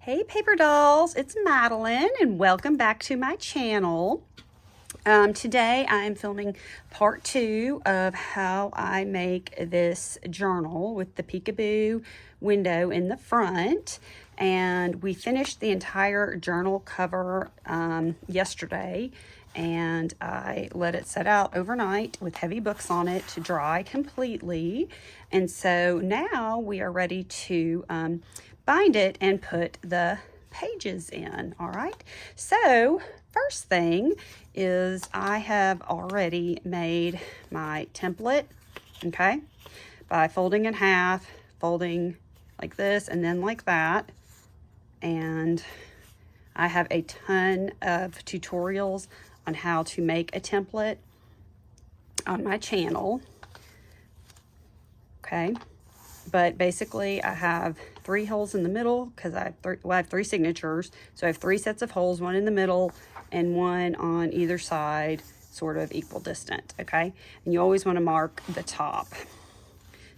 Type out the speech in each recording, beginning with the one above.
Hey paper dolls, it's Madeline and welcome back to my channel. Today I am filming part 2 of how I make this journal with the peekaboo window in the front. And we finished the entire journal cover yesterday, and I let it set out overnight with heavy books on it to dry completely. And so now we are ready to bind it and put the pages in. All right, so first thing is I have already made my template, okay, by folding in half, folding like this and then like that. And I have a ton of tutorials on how to make a template on my channel, okay. But basically I have 3 holes in the middle because I have 3 signatures. So I have 3 sets of holes, one in the middle and one on either side, sort of equal distant, okay? And you always want to mark the top.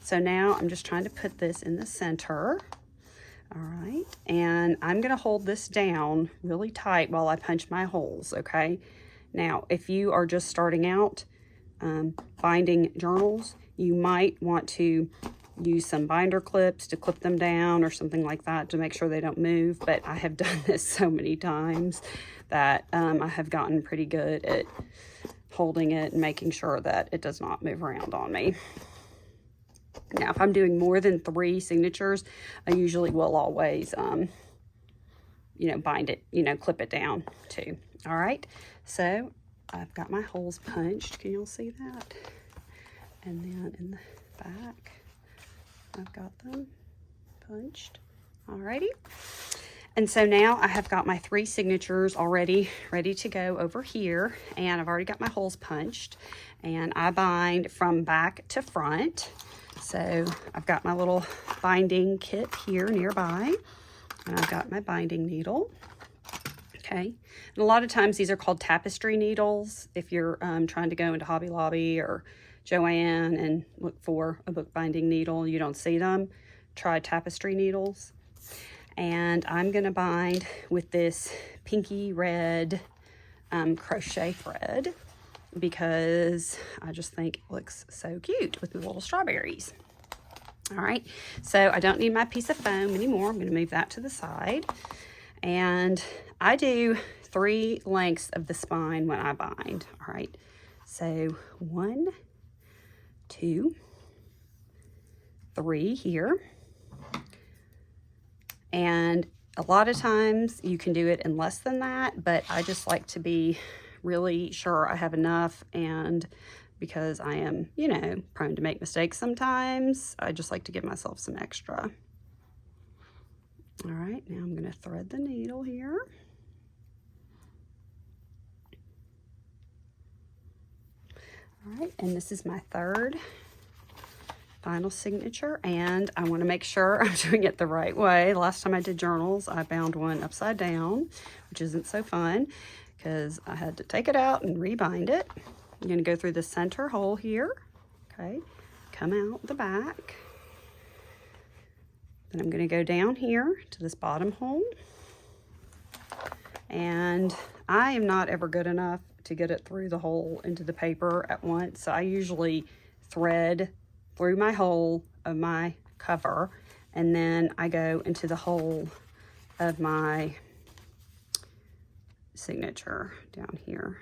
So now I'm just trying to put this in the center. All right, and I'm going to hold this down really tight while I punch my holes, okay? Now, if you are just starting out binding journals, you might want to use some binder clips to clip them down or something like that to make sure they don't move. But I have done this so many times that I have gotten pretty good at holding it and making sure that it does not move around on me. Now, if I'm doing more than 3 signatures, I usually will always, bind it, clip it down too. All right, so I've got my holes punched. Can you all see that? And then in the back, I've got them punched. Alrighty. And so now I have got my 3 signatures already ready to go over here, and I've already got my holes punched, and I bind from back to front. So I've got my little binding kit here nearby, and I've got my binding needle. Okay, and a lot of times these are called tapestry needles. If you're trying to go into Hobby Lobby or Joann and look for a bookbinding needle, you don't see them, try tapestry needles. And I'm gonna bind with this pinky red crochet thread because I just think it looks so cute with the little strawberries. All right, so I don't need my piece of foam anymore. I'm gonna move that to the side. And I do 3 lengths of the spine when I bind, all right? So 1, 2, 3 here. And a lot of times you can do it in less than that, but I just like to be really sure I have enough, and because I am, prone to make mistakes sometimes, I just like to give myself some extra. All right, now I'm going to thread the needle here. All right, and this is my 3rd final signature, and I want to make sure I'm doing it the right way. Last time I did journals, I bound one upside down, which isn't so fun because I had to take it out and rebind it. I'm going to go through the center hole here, okay, come out the back. Then I'm going to go down here to this bottom hole, and I am not ever good enough to get it through the hole into the paper at once, so I usually thread through my hole of my cover, and then I go into the hole of my signature down here.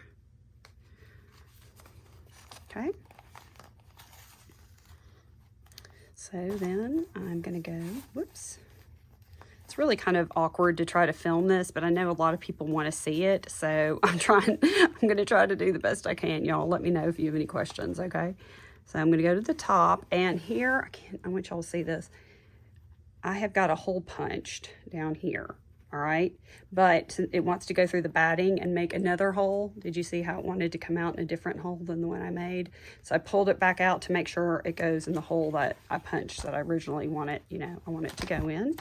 Okay. So then I'm gonna go, whoops. It's really kind of awkward to try to film this, but I know a lot of people want to see it, so I'm gonna try to do the best I can. Y'all let me know if you have any questions, okay? So I'm gonna go to the top, and here, I want y'all to see this. I have got a hole punched down here, all right? But it wants to go through the batting and make another hole. Did you see how it wanted to come out in a different hole than the one I made? So I pulled it back out to make sure it goes in the hole that I punched, that I originally want it, I want it to go in.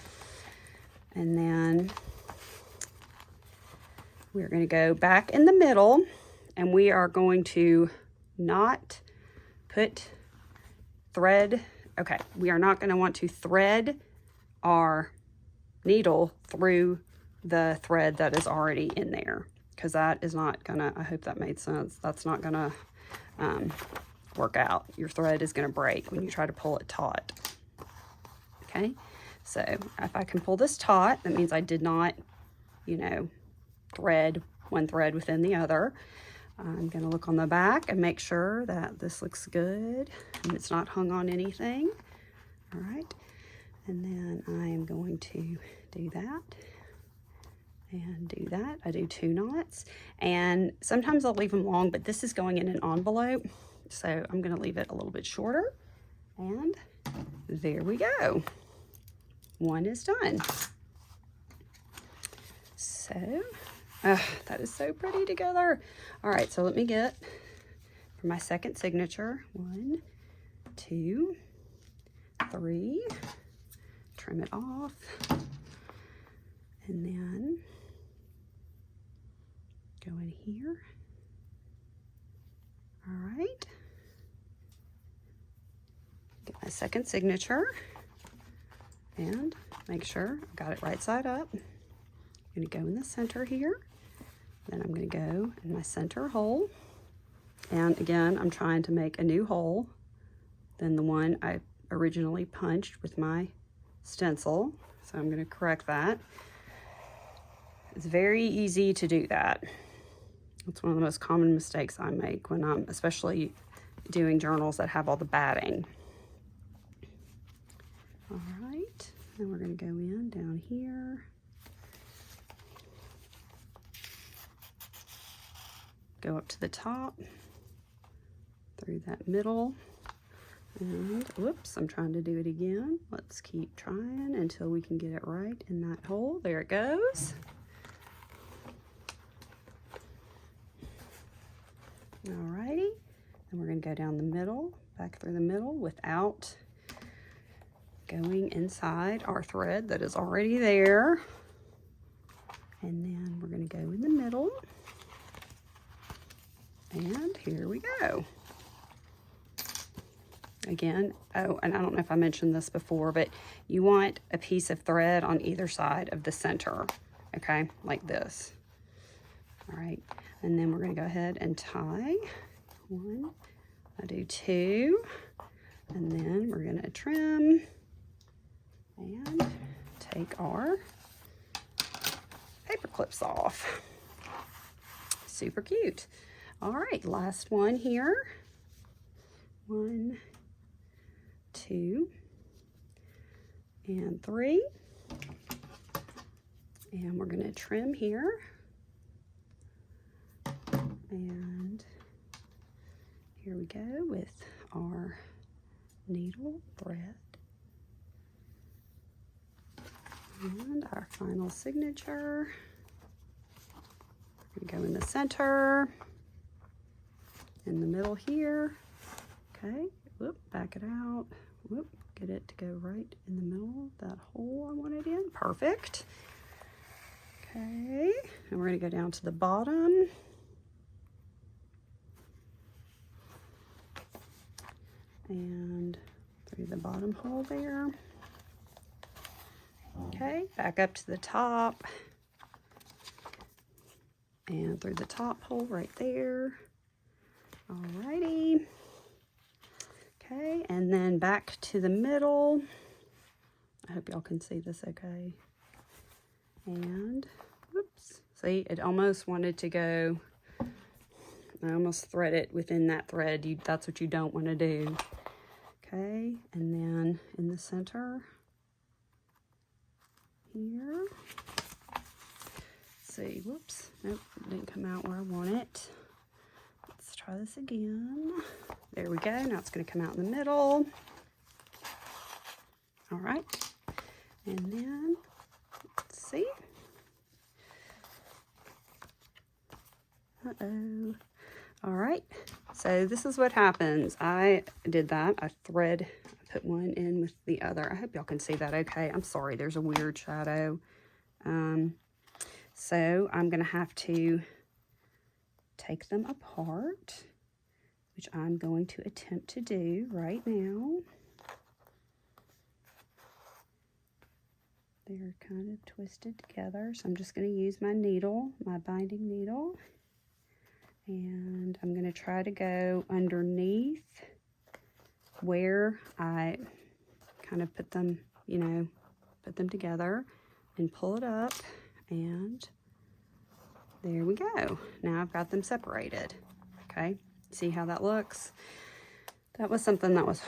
And then we're gonna go back in the middle, and we are going to not put thread. Okay, we are not going to want to thread our needle through the thread that is already in there, because that is not gonna, I hope that made sense, that's not gonna work out. Your thread is gonna break when you try to pull it taut. Okay, so if I can pull this taut, that means I did not, you know, thread one thread within the other. I'm gonna look on the back and make sure that this looks good and it's not hung on anything. All right, and then I am going to do that and do that. I do 2 knots, and sometimes I'll leave them long, but this is going in an envelope, so I'm gonna leave it a little bit shorter, and there we go. One is done. So, that is so pretty together. All right, so let me get for my second signature, 1, 2, 3, trim it off, and then go in here. All right, get my second signature and make sure I got it right side up. I'm gonna go in the center here, then I'm gonna go in my center hole, and again I'm trying to make a new hole than the one I originally punched with my stencil, so I'm gonna correct that. It's very easy to do that. It's one of the most common mistakes I make when I'm especially doing journals that have all the batting. All right, then we're gonna go in down here. Go up to the top, through that middle, and whoops, I'm trying to do it again. Let's keep trying until we can get it right in that hole. There it goes. Alrighty, then we're gonna go down the middle, back through the middle without going inside our thread that is already there. And then we're gonna go in the middle. And here we go. Again, oh, and I don't know if I mentioned this before, but you want a piece of thread on either side of the center, okay, like this. All right, and then we're gonna go ahead and tie 1, I do 2, and then we're gonna trim and take our paper clips off. Super cute. All right, last one here. 1, 2, and 3. And we're gonna trim here. And here we go with our needle thread. And our final signature. We're gonna go in the center, in the middle here. Okay, whoop, back it out. Whoop, get it to go right in the middle of that hole I want it in. Perfect. Okay, and we're gonna go down to the bottom. And through the bottom hole there. Okay, back up to the top. And through the top hole right there. Alrighty. Okay, and then back to the middle. I hope y'all can see this okay. And, whoops, see, it almost wanted to go, I almost thread it within that thread. That's what you don't want to do. Okay, and then in the center here. Let's see, whoops, nope, it didn't come out where I want it. Let's try this again. There we go, now it's gonna come out in the middle. All right, and then, let's see. Uh-oh. All right, so this is what happens. I did that, I put one in with the other. I hope y'all can see that okay. I'm sorry, there's a weird shadow. So I'm gonna have to take them apart, which I'm going to attempt to do right now. they're kind of twisted together. So I'm just going to use my needle, my binding needle. And I'm going to try to go underneath where I kind of put them, you know, put them together and pull it up. And there we go. Now I've got them separated. Okay, see how that looks? That was something that was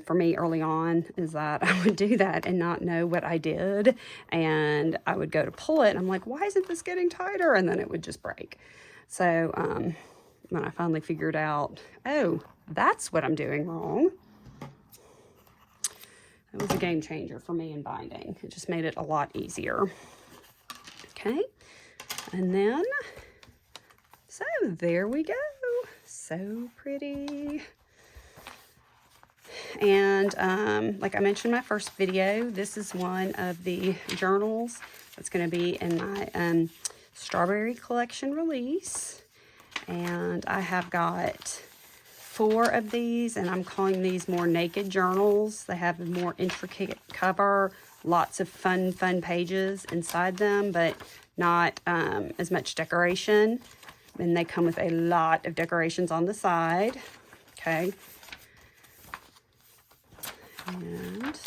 for me early on, is that I would do that and not know what I did. And I would go to pull it and I'm like, why isn't this getting tighter? And then it would just break. So when I finally figured out, oh, that's what I'm doing wrong. It was a game changer for me in binding. It just made it a lot easier. Okay, and then, so there we go. So pretty. And like I mentioned in my first video, this is one of the journals that's going to be in my strawberry collection release. And I have got 4 of these, and I'm calling these more naked journals. They have a more intricate cover, lots of fun pages inside them, but not as much decoration. And they come with a lot of decorations on the side. Okay. And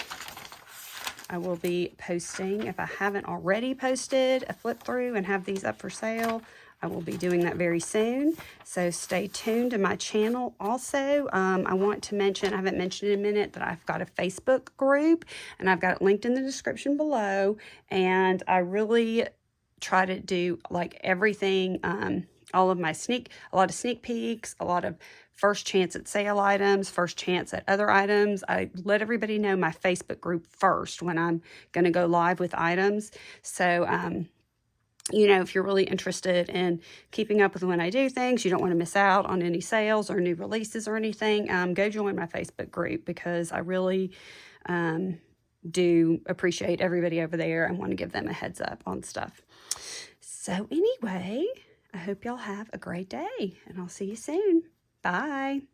I will be posting, if I haven't already posted a flip through and have these up for sale, I will be doing that very soon. So stay tuned to my channel. Also, I want to mention, I haven't mentioned in a minute, that I've got a Facebook group, and I've got it linked in the description below. And I really try to do like everything, all of my a lot of sneak peeks, a lot of first chance at sale items, first chance at other items. I let everybody know my Facebook group first when I'm going to go live with items. So, you know, if you're really interested in keeping up with when I do things, you don't want to miss out on any sales or new releases or anything, go join my Facebook group, because I really do appreciate everybody over there and want to give them a heads up on stuff. So anyway, I hope y'all have a great day, and I'll see you soon. Bye.